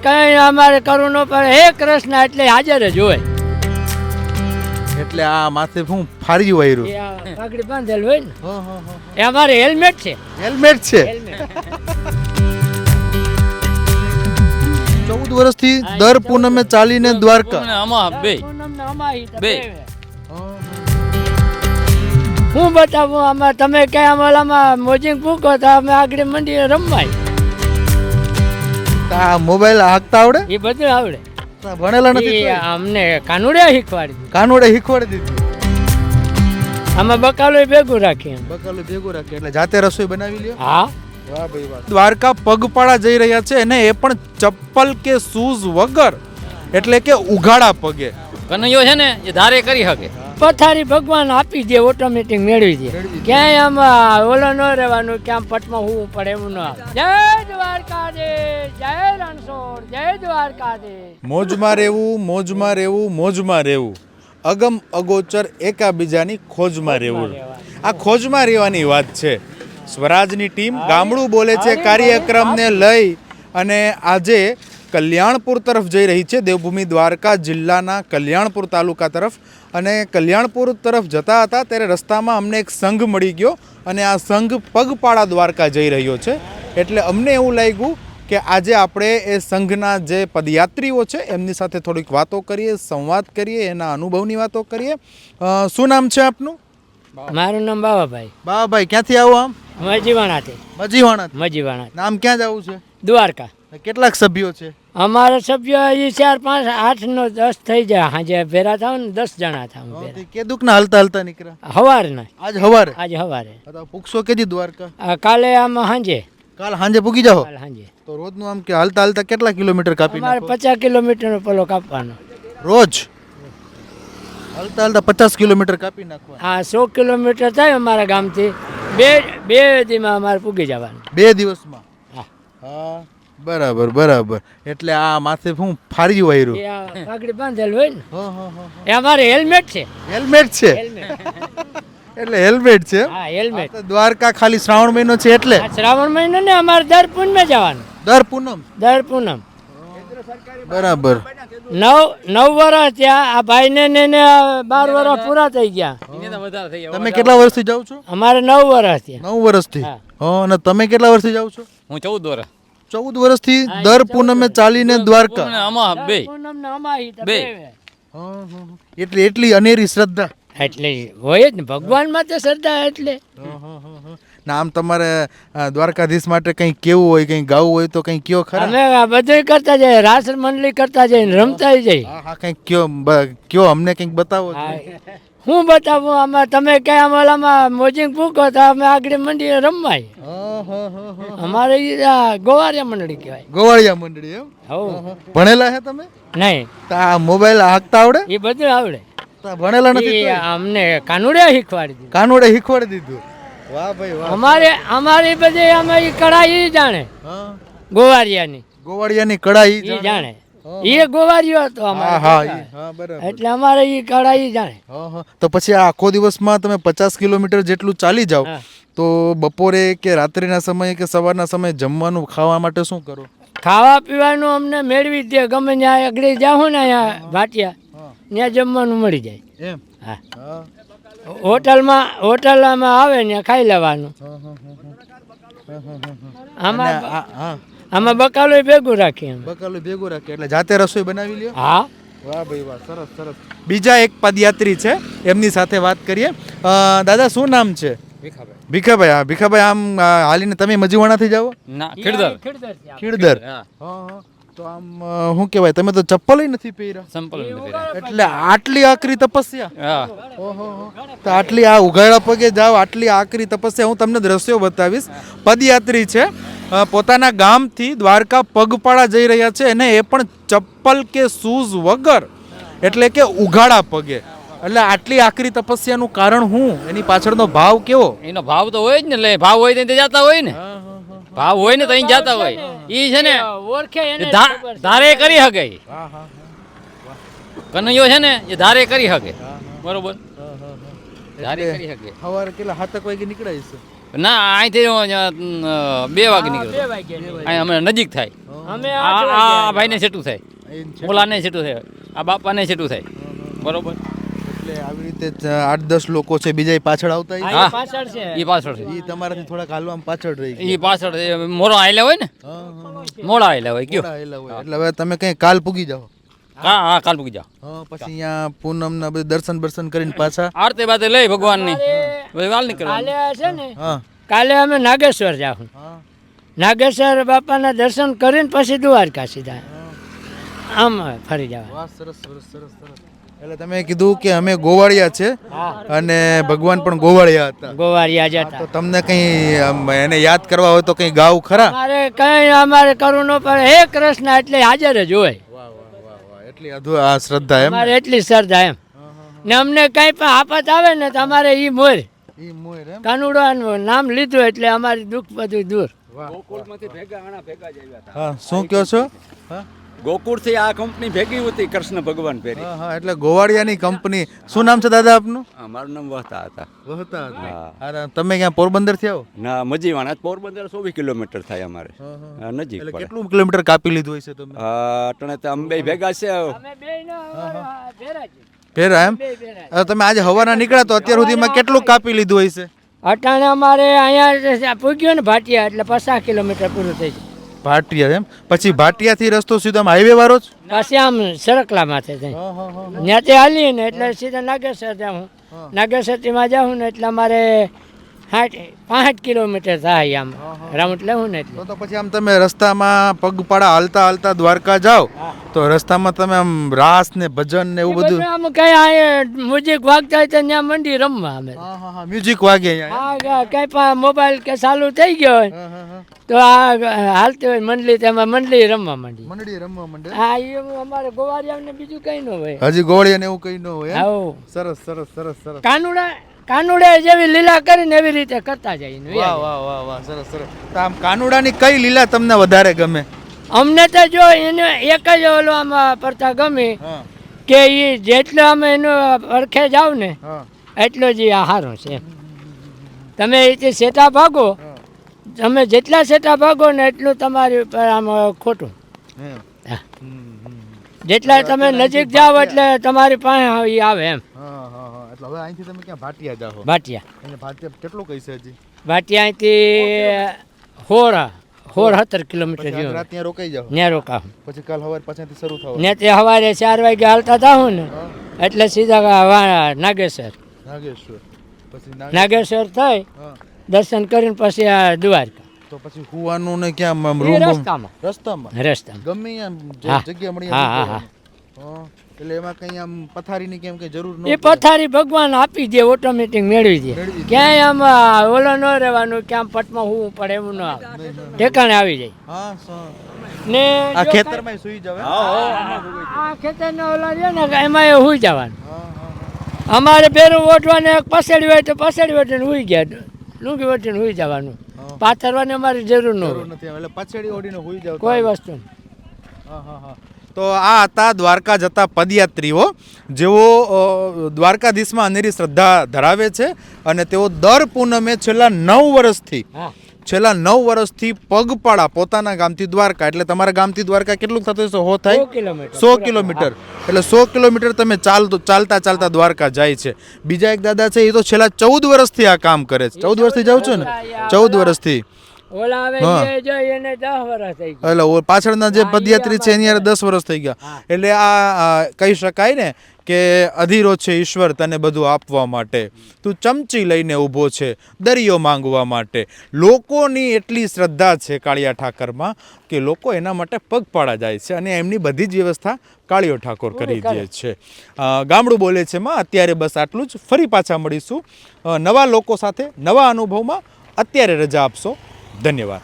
કઈ અમારે કરવું ન પડે. હે કૃષ્ણ એટલે હાજર જ હોય. એટલે આ માથે હું ફારી વાયરું એ આ પાઘડી બાંધેલ હોય ને એ અમારે હેલ્મેટ છે. હેલ્મેટ છે. હેલ્મેટ 14 વર્ષથી દર પૂનમે ચાલીને દ્વારકા. હું બતાવું આમાં તમે કઈ અમારામાં મોજિંગ પૂકો તો અમે આગળ મંડીએ રમવાય. આ મોબાઈલ હાંકતા આવડે? એ બધું આવડે. ભણેલા નથી? અમને કાનુડે શીખવાડી દીધું. કાનુડે શીખવાડી દીધું. આમાં બકાલો ભેગું રાખીએ. બકાલું ભેગું રાખીએ એટલે જાતે રસોઈ બનાવી લ્યો. હા. વાહ ભાઈ વાહ. દ્વારકા પગપાળા જઈ રહ્યા છે અને એ પણ ચપ્પલ કે શૂઝ વગર, એટલે કે ઉઘાડા પગે. કનૈયો છે ને એ ધારે કરી શકે. પથારી ભગવાન આપી દે, ઓટોમેટિક મેળવી દે. ક્યાંય આમાં ઓલો ન રહેવાનું કે આમ પટમાં હોવું પડે એવું ન આવે. જય દ્વારકાધીશ, જય રણછોડ, જય દ્વારકાધીશ. મોજમાં રહેવું, મોજમાં રહેવું, મોજમાં રહેવું. અગમ અગોચર એકાબીજાની ખોજમાં રહેવું. આ ખોજમાં રહેવાની વાત છે. સ્વરાજની ટીમ ગામડું બોલે છે કાર્યક્રમને લઈ અને આજે કલ્યાણપુર તરફ જઈ રહી છે. દેવભૂમિ દ્વારકા જિલ્લાના કલ્યાણપુર તાલુકા તરફ. અને કલ્યાણપુર તરફ જતા હતા ત્યારે રસ્તામાં અમને એક સંઘ મળી ગયો અને આ સંઘ પગપાળા દ્વારકા જઈ રહ્યો છે. એટલે અમને એવું લાગ્યું કે આજે આપણે એ સંઘના જે પદયાત્રીઓ છે એમની સાથે થોડીક વાતો કરીએ, સંવાદ કરીએ, એના અનુભવની વાતો કરીએ. શું નામ છે આપનું? મારું નામ બાવાભાઈ. બાબાભાઈ ક્યાંથી આવો? આમ મજીવાણાથી. મજીવાણા. નામ ક્યાં જવું છે? દ્વારકા. કેટલાક સભ્યો છે અમારા સભ્યો એ 4, 5, 8, 9, 10 થઈ જાય. હાજે ભેરા થાવ ને 10 જણા થાવ. કેદુકના હલતા હલતા નીકળ્યા હવારના. આજ હવારે? આજે હવારે. પૂછશો કેદી દ્વારકા? કાલે આમ હાંજે. કાલ હાંજે પૂગી જાઓ? કાલ હાંજે. તો રોજનું આમ કે હલતા હલતા કેટલા કિલોમીટર કાપી અમારે 50 કિલોમીટરનો પેલો કાપવાનો રોજ? હલતા હલતા 50 કિલોમીટર કાપી નાખવા. હા, 100 કિલોમીટર થાય અમારા ગામથી. બે દીમાં અમારે પૂગી જવાનું. 2 દિવસમાં? હા. હા, બરાબર બરાબર. એટલે આ માથે હું ફારી વાયરું એ આ પાઘડી બાંધેલ હોય ને એ અમારે હેલ્મેટ છે. હેલ્મેટ છે. એટલે હેલ્મેટ છે. હા, હેલ્મેટ. દ્વારકા ખાલી શ્રાવણ મહિનો છે એટલે? શ્રાવણ મહિનો ને અમારે દર પૂનમે જવાનું. દર પૂનમ? દર પૂનમ. બરાબર. 9 વર્ષ ત્યાં આ ભાઈને ને 12 વર્ષ પૂરા થઈ ગયા. તમે કેટલા વર્ષથી જાવ છો? અમારે 9 વર્ષ થયા. 9 વર્ષથી. હા. અને તમે કેટલા વર્ષથી જાવ છો? હું 14 વર્ષ. 14 વર્ષથી દર પૂનમે ચાલીને દ્વારકા. એટલી અનેરી શ્રદ્ધા. એટલે હોય જ ને, ભગવાન માટે શ્રદ્ધા. એટલે ના આમ તમારે દ્વારકાધીશ માટે કંઈ કેવું હોય, કંઈ ગાવું હોય તો કંઈ કયો ખરા? અમે બધું કરતા જઈએ, રાસ મંડળી કરતા જઈએ, રમતા જઈએ. હા, કંઈક કયો અમને કંઈક બતાવો. હું બતાવું આમાં તમે કઈ અમારામાં મોજિંગ પૂકો તો અમે આગળ મંડીએ રમવાય. અમારે ગોવાળિયા મંડળી કહેવાય. ગોવાળિયા મંડળી એમ? ભણેલા છે તમે? નહીં. આ મોબાઈલ હાંકતા આવડે? એ બધું આવડે. ભણેલા નથી? અમને કાનુડે શીખવાડી દીધું. કાનુડે શીખવાડી દીધું. વાહ ભાઈ વાહ. અમારી બધી અમે કઢાઈ જાણે. ગોવાળિયાની કઢાઈ જાણે. એ ગોવાળિયો હતો અમારે. એટલે અમારે એ કઢાઈ જાણે. તો પછી આખો દિવસમાં તમે 50 કિલોમીટર જેટલું ચાલી જાઓ તો બપોરે કે રાત્રિના સમયે કે સવારના સમયે જમવાનું ખાવા માટે શું કરો? ખાવા પીવાનું અમને મેળવી દે. ગમે ત્યાં આગળ જાઉં ને અહીંયા ભાટિયા ત્યાં જમવાનું મળી જાય. એમ? હા. હોટલમાં આવે ને ખાઈ લેવાનું. આમાં બકાલો ભેગું રાખીએ. બકાલું ભેગું રાખીએ એટલે જાતે રસોઈ બનાવી લ્યો. હા. વાહ ભાઈ વાહ, સરસ સરસ. બીજા એક પદયાત્રી છે, એમની સાથે વાત કરીએ. દાદા શું નામ છે? ભીખાભાઈ. હા ભીખાભાઈ, આમ હાલીને તમે મજીવાણાથી જાઓ? ના, ખીડદર. તો આમ શું કહેવાય, તમે તો ચપ્પલ નથી પહેર્યા. એટલે આટલી આકરી તપસ્યા. તો આટલી આ ઉઘાડા પગે જાઓ, આટલી આકરી તપસ્યા. હું તમને દ્રશ્યો બતાવીશ. પદયાત્રી છે, પોતાના ગામથી દ્વારકા પગપાળા જઈ રહ્યા છે અને એ પણ ચપ્પલ કે શૂઝ વગર, એટલે કે ઉઘાડા પગે. એટલે આટલી આકરી તપસ્યાનું કારણ શું? એની પાછળનો ભાવ કેવો? એનો ભાવ તો હોય જ ને. ભાવ હોય તો જતા હોય ને. ભાવ હોય ને તો અહીં જતા હોય. ઈ છે ને ઓળખે ધારે કરી શકે. કનૈયો છે ને એ ધારે કરી શકે. બરોબર? ધારે કરી શકે. સવારે કેટલા 7 વાગે નીકળાય છે? ના, અહીંથી 2 વાગે નીકળે. અહીં અમે નજીક થાય. અમે આ ભાઈને છેટું થાય, ઓલાને છેટું થાય, આ બાપાને છેટું થાય. બરોબર. એટલે આવી રીતે 8-10 લોકો છે, બીજા પાછળ આવતા હોય? હા. પાછળ છે. એ પાછળ છે, ઈ તમારાથી થોડાક હાલવામાં પાછળ રહી ગયા. એ પાછળ છે. મોરા આયેલા હોય ને, મોડા આયેલા હોય કયો. આયેલા હોય. એટલે હવે તમે કઈ કાલ પૂગી જાઓ. હા હા, કાલ પૂકી જાઓ. પછી અહીંયા પૂનમના બધું દર્શન કરીને પાછા. આરતી બાતે લઈ ભગવાનની વાલ નીકળવાનું. કાલે છે ને, હા કાલે અમે નાગેશ્વર જાઉં. હા નાગેશ્વર બાપાના દર્શન કરીને પછી દ્વારકા સીધા આમ ફરી જવા. વાહ, સરસ સરસ સરસ સરસ. એટલે તમે કીધું કે અમે ગોવાળિયા છે અને ભગવાન પણ ગોવાળિયા હતા. ગોવારિયા તો જતા. તમને કઈ એને યાદ કરવા હોય તો કઈ ગાવ ખરા? અમારે કઈ અમારે કરવું ન પડે, હે કૃષ્ણ એટલે હાજર જ હોય. એટલી આ શ્રદ્ધા એમ. અમારે એટલી શ્રદ્ધા એમ. ને અમને કઈ પણ આફત આવે ને તો અમારે ઈ મોર ઈ મોર એમ. કાનુડાનું નામ લીધું એટલે અમારી દુઃખ બધું દૂર. ગોકુળમાંથી ભેગા જ આવ્યા હતા. હા, શું કહો છો? હા ગોકુળથી આ કંપની ભેગી હતી કૃષ્ણ ભગવાન ભેરી. હા હા, એટલે ગોવાળિયાની કંપની. શું નામ છે દાદા આપનું? હા, મારું નામ વહતા હતા. વહતા હતા. હા. અરે તમે ક્યાં પોરબંદર થી આવો? ના, મજીવાણા પોરબંદર 24 કિલોમીટર થાય અમારે. હા, નજીક એટલે પડે. કેટલું કિલોમીટર કાપી લીધું હશે તમે? અટણે તો અમે બે ભેગા છે. અમે બેયનો ભેરા છીએ. ફેરા એમ. બે ભેરા. હવે તમે આજે હવાના નીકળ્યા તો અત્યાર સુધીમાં કેટલું કાપી લીધું હશે? અટાણે અમારે અહીંયા પૂગ્યો ને ભાટિયા એટલે 50 કિલોમીટર પૂરું થઈ જાય. ભાટિયા એમ. પછી ભાટિયાથી રસ્તો સીધો આમ હાઈવે વાળો જ? પછી આમ સરકલા માથે જાય ત્યાંથી હાલીએ ને એટલે સીધા નાગેશ્વર જાઉં. નાગેશ્વરથી જાઉં ને એટલે અમારે 65 કિલોમીટર થાય આમ રાઉન્ડ લેવું ને એટલે. તો પછી આમ તમે રસ્તામાં પગપાળા હાલતા હાલતા દ્વારકા જાઓ તો રસ્તામાં તમે આમ રાસ ને ભજન ને એવું બધું? આમ કઈ આ મ્યુઝિક વાગતા હોય તો ત્યાં મંડી રમવા અમે. હા હા હા, મ્યુઝિક વાગે અહીંયા. હા, કઈ પણ મોબાઈલ કે ચાલુ થઈ ગયો હોય હા હા હા. તો આ હાલતી હોય મંડળી તેમાં મંડળી રમવા માંડી. મંડળી રમવા માંડે. હા, એ અમારે ગોવારિયાને બીજું કઈ ન હોય. હજી ગોળીયા ને એવું કઈ ન હોય એમ? આવો સરસ સરસ સરસ સરસ. કાનુડે જેવી લીલા કરીને એવી રીતે કરતા જઈએ. વાહ વાહ વાહ વાહ, સરસ સરસ. તો આમ કાનુડાની કઈ લીલા તમને વધારે ગમે? અમને તો જો એને એક જ ઓલો આમાં પડતા ગમે હા કે એ જેટલો અમે એનો અરખે જાવ ને હા એટલો જ આ સારો છે. તમે એ સેટા ભાગો, તમે જેટલા સેટા ભાગો ને એટલું તમારી ઉપર આમ ખોટું. એમ. હા. જેટલા તમે નજીક જાઓ એટલે તમારી પાસે ઈ આવે એમ. હા હા હા. એટલે હવે અહીંથી તમે ક્યાં ભાટિયા જાઓ? ભાટિયા અને ભાટિયા કેટલું કઈ છે હજી? ભાટિયા અહીંથી 16-17 કિલોમીટર પછી આજ જેવું રાત ત્યાં રોકાઈ જાઓ? ન્યા રોકાવ પછી કાલ સવાર પાછળથી શરૂ થવાનું? ને તે સવારે 4 વાગે હાલતા થાઉં ને એટલે સીધા નાગેશ્વર નાગેશ્વર. પછી નાગેશ્વર થઈ હા. દર્શન કરીને પછી આ દ્વારકા. તો પછી હુવાનું ને ક્યાં આમ એ રૂમ? રસ્તામાં રસ્તામાં ગમે અહીંયા હા. જગ્યા મળી હા, જાય. હા, હા. એટલે એમાં કઈ આમ પથારીની કેમ કઈ જરૂર ન એ પથારી ભગવાન આપી દે, ઓટોમેટિક મેળવી દે. મેળવી દે. ક્યાંય આમ ઓલો ન રહેવાનું કે આમ પટમાં હોવું પડે એવું ન આવે, ઠેકાણે આવી જાય. હા ને આ જો ખેતરમાં સુઈ જાવ એમ? આ ખેતરના ઓલા છે ને એમાં એ હુઈ જવાનું. હા હા અમારે બેરું ઓઢવાને પસેડી હોય તો પસેડી ઓઢીને હુઈ ગયા, લૂંગી ઓઢીને હુઈ જવાનું. પાથરવાની અમારી જરૂર ન જરૂર હોય નથી. એટલે પાછળી ઓડીને સુઈ જાવ. કોઈ વસ્તુ નહીં. હા હા હા. તો આ હતા દ્વારકા જતા પદયાત્રીઓ, જેઓ દ્વારકાધીશમાં અનેરી શ્રદ્ધા ધરાવે છે અને તેઓ દર પૂનમે છેલ્લા 9 વર્ષથી પગપાળા પોતાના ગામથી દ્વારકા, એટલે તમારા ગામથી દ્વારકા કેટલું થતું હશે? 100 થાય? 100 કિલોમીટર. એટલે 100 કિલોમીટર તમે ચાલતા ચાલતા દ્વારકા જાય છે. બીજા એક દાદા છે, એ તો છેલ્લા 14 વર્ષથી આ કામ કરે છે. 14 વર્ષથી જાવ છો ને? 14 વર્ષથી. ઓલા આવે હા. એ જો એને 10 વર્ષ થઈ ગયા. એટલે પાછળના જે પદયાત્રી છે એની યાર 10 વર્ષ થઈ ગયા. એટલે આ કહી શકાય ને કે અધીરો છે ઈશ્વર તને બધું આપવા માટે, તું ચમચી લઈને ઊભો છે દરિયો માંગવા માટે. લોકોની એટલી શ્રદ્ધા છે કાળિયા ઠાકરમાં કે લોકો એના માટે પગપાળા જાય છે અને એમની બધી જ વ્યવસ્થા કાળિયો ઠાકોર કરી દે છે. ગામડું બોલે છે માં અત્યારે બસ આટલું જ. ફરી પાછા મળીશું નવા લોકો સાથે, નવા અનુભવમાં. અત્યારે રજા આપશો. ધન્યવાદ.